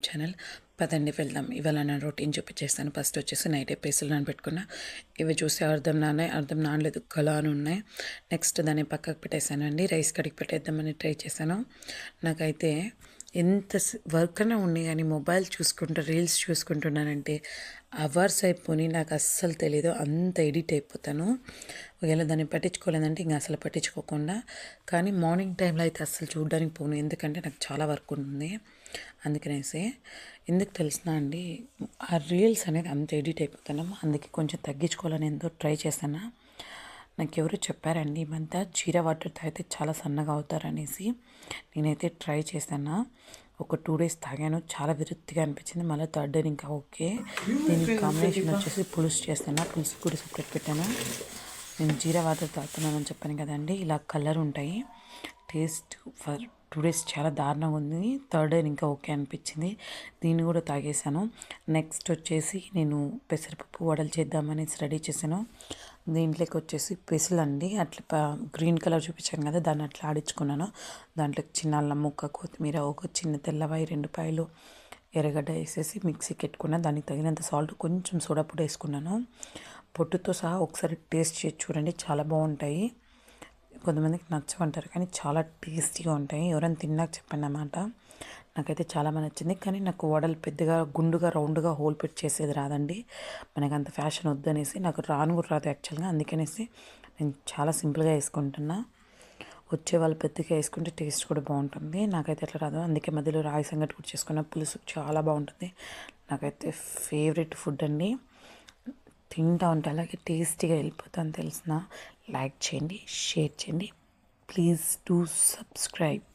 Channel. పదండి వెళ్దాం. ఇవాళ నా రొటీన్ చూపించేస్తాను. ఫస్ట్ వచ్చేసి నైటే పేస్టులు నానబెట్టుకున్నా. ఇవి చూసి అర్థం నానలేదు, గలా అని ఉన్నాయి. నెక్స్ట్ దాన్ని పక్కకు పెట్టేశానండి. రైస్ కడిగి పెట్టేద్దామని ట్రై చేశాను. నాకైతే ఎంత వర్క్ అయినా ఉన్నాయి కానీ మొబైల్ చూసుకుంటూ రీల్స్ చూసుకుంటున్నానంటే అవర్స్ అయిపోయి నాకు అస్సలు తెలీదు. అంత ఎడిట్ అయిపోతాను. ఒకవేళ దాన్ని పట్టించుకోలేదంటే ఇంకా అసలు పట్టించుకోకుండా, కానీ మార్నింగ్ టైంలో అయితే అస్సలు చూడడానికి పోను, ఎందుకంటే నాకు చాలా వర్క్ ఉంటుంది. అందుకనేసి ఎందుకు తెలిసిన అండి, ఆ రీల్స్ అనేది అంత ఎడిట్ అయిపోతాను. అందుకే కొంచెం తగ్గించుకోవాలని ఎంతో ట్రై చేశాను. నాకు ఎవరు చెప్పారండి ఈ మధ్య జీరా వాటర్ తాగితే చాలా సన్నగా అవుతారనేసి. నేనైతే ట్రై చేశాను. ఒక 2 days తాగాను, చాలా విరక్తిగా అనిపించింది. మళ్ళీ థర్డ్ డే ఇంకా ఓకే. దీనికి కాంబినేషన్ వచ్చేసి పులుసు చేస్తాను. పులుసు కూడా సపరేట్ పెట్టాను. నేను జీరా వాటర్ తాగుతున్నానని చెప్పాను కదండి, ఇలా కలర్ ఉంటాయి. టేస్ట్ ఫర్ 2 days చాలా దారుణంగా ఉంది. థర్డ్ డే ఇంకా ఓకే అనిపించింది. దీన్ని కూడా తాగేశాను. నెక్స్ట్ వచ్చేసి నేను పెసరపప్పు వడలు చేద్దామనేసి రెడీ చేశాను. దీంట్లోకి వచ్చేసి పెసులు అండి, అట్లా గ్రీన్ కలర్ చూపించాను కదా, దాన్ని అట్లా ఆడించుకున్నాను. దాంట్లోకి చిన్న అల్లం ముక్క, కొత్తిమీర, ఒక చిన్న తెల్లవాయి, 2 పాయలు, ఎర్రగడ్డ వేసేసి మిక్సీకి పెట్టుకున్నాను. దానికి తగినంత సాల్ట్, కొంచెం సోడా పొడి వేసుకున్నాను. పొట్టుతో సహా ఒకసారి టేస్ట్ చేసి చూడండి, చాలా బాగుంటాయి. కొంతమందికి నచ్చమంటారు కానీ చాలా టేస్టీగా ఉంటాయి. ఎవరైనా తిన్నాక చెప్పండి అన్నమాట. నాకైతే చాలా బాగా నచ్చింది. కానీ నాకు వడలు పెద్దగా గుండుగా రౌండ్గా హోల్ పెట్టి చేసేది రాదండి. మనకు అంత ఫ్యాషన్ వద్దనేసి, నాకు రాను కూడా రాదు యాక్చువల్గా. అందుకనేసి నేను చాలా సింపుల్గా వేసుకుంటున్నా. వచ్చే వాళ్ళు పెద్దగా వేసుకుంటే టేస్ట్ కూడా బాగుంటుంది. నాకైతే అట్లా రాదు. అందుకే మధ్యలో రాగి సంగటి కూడా చేసుకున్న, పులుసు చాలా బాగుంటుంది. నాకైతే ఫేవరెట్ ఫుడ్ అండి. తింటా ఉంటే అలాగే టేస్టీగా వెళ్ళిపోతాను తెలిసిన. లైక్ చేయండి, షేర్ చేయండి, ప్లీజ్ డూ సబ్స్క్రైబ్.